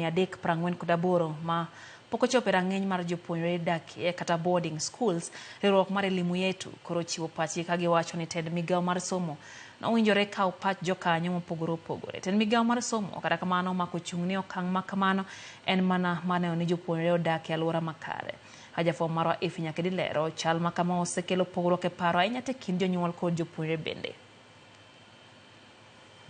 348 ma poko chopo rang'eny mar jopuonjre dak e kata boarding schools. Riwruok mar elimu yetu koro chiwo pachi ka giwacho ni tend migawo mar somo nowinjore kaw pach jokanyo mopogore opogore. Tend migawo mar somo kata kamano omako chung' ni okang' ma kamano en mana maneno ni jopuonjre odak e alwora makare. Jafwambo marwa Nyakidi lero chal ma kama osekelo pogruok e paro ahinya te kind jonyuol kod jopuonjre bende.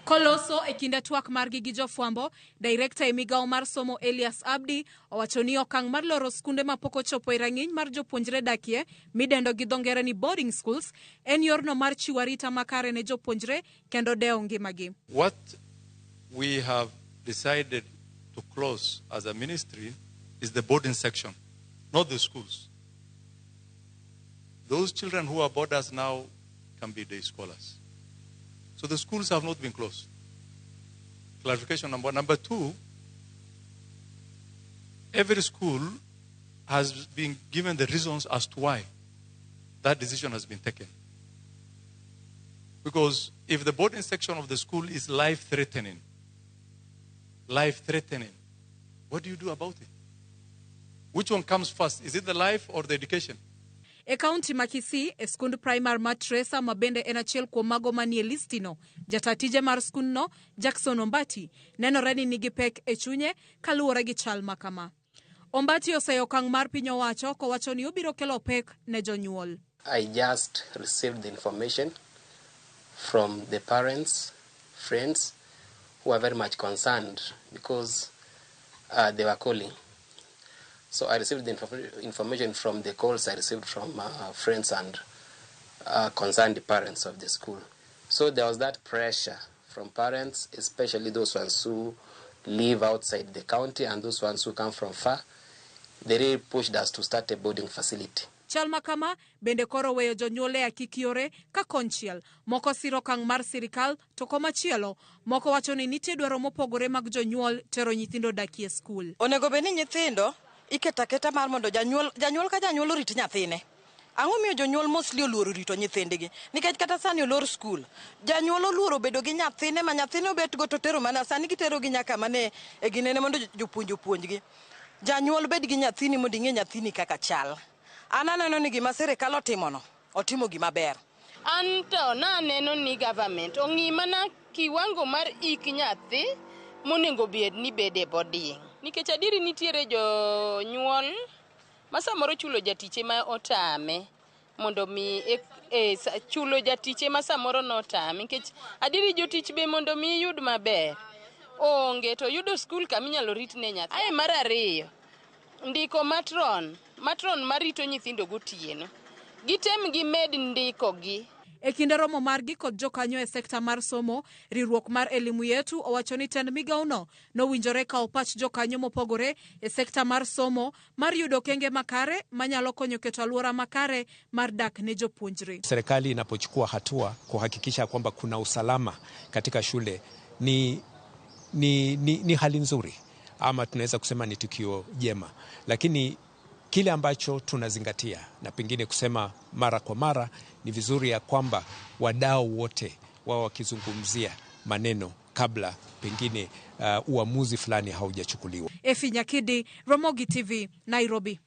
Koloso e kinde twak margi gi jofwambo, Director e migawo mar somo Elias Abdi owacho ni okang' mar loro skunde ma pok ochopo e rang'iny mar jopuonjre dakie midendo gi dho ngere ni boarding schools en yorno mar chiwo arita makare ne jopuonjre kendo dewo ngimagi. What we have decided to close as a ministry is the boarding section, not the schools. Those children who are boarders now can be day scholars. So the schools have not been closed. Clarification number one. Number two, every school has been given the reasons as to why that decision has been taken. Because if the boarding section of the school is life-threatening, what do you do about it? Which one comes first? Is it the life or the education? E kaunti ma Kisii, e skund primar ma Tresa mabende en achiel kuom mago manie listino, jatatije mar skundno, Jackson Ombati, nenore ni nigi pek e chunye kaluwore gi chal makama. Ombati oseyo okang' mar piny owacho kowacho ni obiro kelo pek ne jonyuol. I just received the information from the parents, friends, who are very much concerned because they were calling. So I received the information from the calls I received from friends and concerned parents of the school. So there was that pressure from parents, especially those ones who live outside the county and those ones who come from far. They really pushed us to start a boarding facility. Chal makama bende koro weyo jonyuole akikiore ka konchiel. Moko siro kang' mar sirkal to komachielo moko wacho ni nitie dwaro mopogore mag jonyuol tero nyithindo dakie skul. Onego beni nyithindo iketaketa mar mondo janyuol ka janyuol orit nyathine. Ang'o miyo jonyuol mosli oluoro rito nyithindgi? Nikech kata sani olor skul, janyuol oluoro bedo gi nyathine ma nyathine obet go to tero mana sani gitero gi nyaka mane e ginene mondo jopuonjgi. Janyuol bed gi nyathini mondo ing'e nyathini kaka chal. An aneno ni gima sirkal otimono, otimo gima ber. Anto na aneno ni government ong'i mana kiwango mar ik nyathi monego bed ni bede boding. Nikech adiri nitiere jonyuol ma samoro chulo jatiche ma otame mondo mi chulo jatiche ma samoro notame nikech adiri jotich be mondo mi yud maber onge to yudo skul kama inyalo rit ne nyathi. Ae mar ariyo, ndiko matron marito nyithindo gotieno, gitem gi med ndiko gi. E kinde romo margi kod jokanyo e sekta mar somo, riwruok mar elimu yetu owacho ni tend migawno nowinjore kawo pach jokanyo mopogore e sekta mar somo mar yudo kenge makare manyalo konyo keto alwora makare mar dak ne jopuonjre. Serikali inapochukua hatua kuhakikisha kwamba kuna usalama katika shule ni hali nzuri, ama tunaweza kusema ni tukio jema, lakini kile ambacho tunazingatia na pengine kusema mara kwa mara ni vizuri ya kwamba wadau wote wao wakizungumzia maneno kabla pengine uamuzi fulani haujachukuliwa. Nyakidi, Ramogi TV, Nairobi.